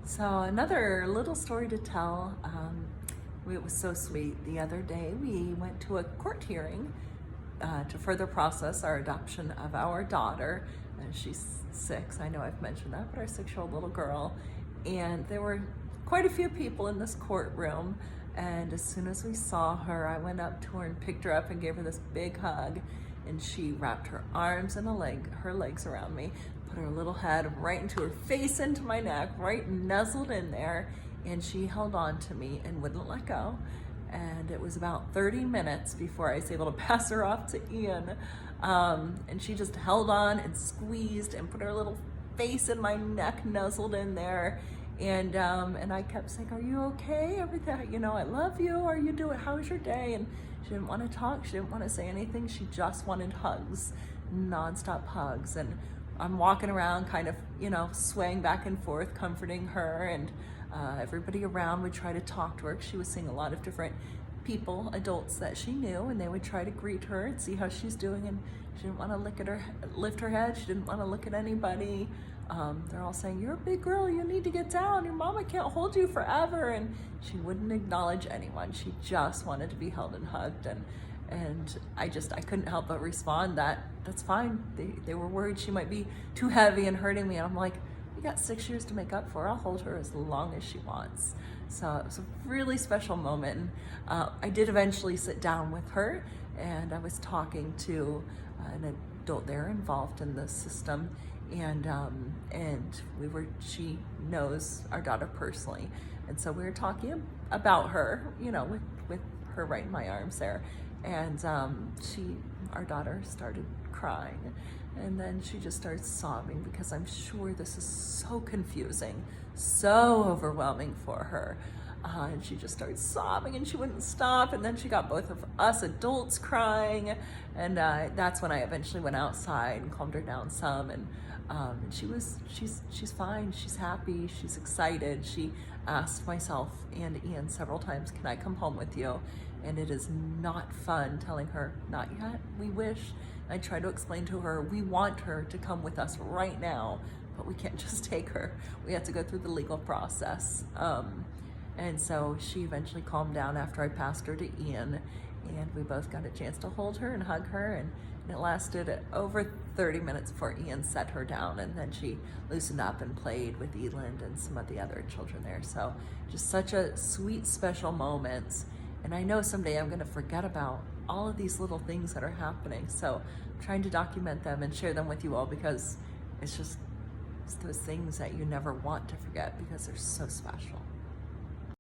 So another little story to tell. It was so sweet. The other day we went to a court hearing to further process our adoption of our daughter. She's 6, I know I've mentioned that, but our 6-year-old little girl. And there were quite a few people in this courtroom. And as soon as we saw her, I went up to her and picked her up and gave her this big hug. And she wrapped her arms and her legs around me, put her little head right into her face, into my neck, right nuzzled in there, and she held on to me and wouldn't let go. And it was about 30 minutes before I was able to pass her off to Ian. And she just held on and squeezed and put her little face in my neck, nuzzled in there. And I kept saying, "Are you okay? Everything, I love you. Are you doing, how's your day?" And she didn't want to talk. She didn't want to say anything. She just wanted hugs, nonstop hugs. And I'm walking around kind of, swaying back and forth, comforting her. And everybody around would try to talk to her. She was seeing a lot of different people, adults that she knew, and they would try to greet her and see how she's doing. And she didn't want to lift her head. She didn't want to look at anybody. They're all saying, "You're a big girl, you need to get down, your mama can't hold you forever." And she wouldn't acknowledge anyone. She just wanted to be held and hugged. And I couldn't help but respond that's fine. They were worried she might be too heavy and hurting me. And I'm like, we got 6 years to make up for. I'll hold her as long as she wants. So it was a really special moment. And I did eventually sit down with her, and I was talking to an adult there involved in the system. And she knows our daughter personally. And so we were talking about her, with her right in my arms there. And our daughter started crying. And then she just started sobbing, because I'm sure this is so confusing, so overwhelming for her. And she just started sobbing, and she wouldn't stop. And then she got both of us adults crying. And that's when I eventually went outside and calmed her down some. And she's fine. She's happy. She's excited. She asked myself and Ian several times, "Can I come home with you?" And it is not fun telling her, "Not yet. We wish." I try to explain to her, we want her to come with us right now, but we can't just take her. We have to go through the legal process. And so she eventually calmed down after I passed her to Ian, and we both got a chance to hold her and hug her. And it lasted over 30 minutes before Ian set her down, and then she loosened up and played with Eland and some of the other children there. So just such a sweet, special moment. And I know someday I'm gonna forget about all of these little things that are happening. So I'm trying to document them and share them with you all, because it's those things that you never want to forget, because they're so special.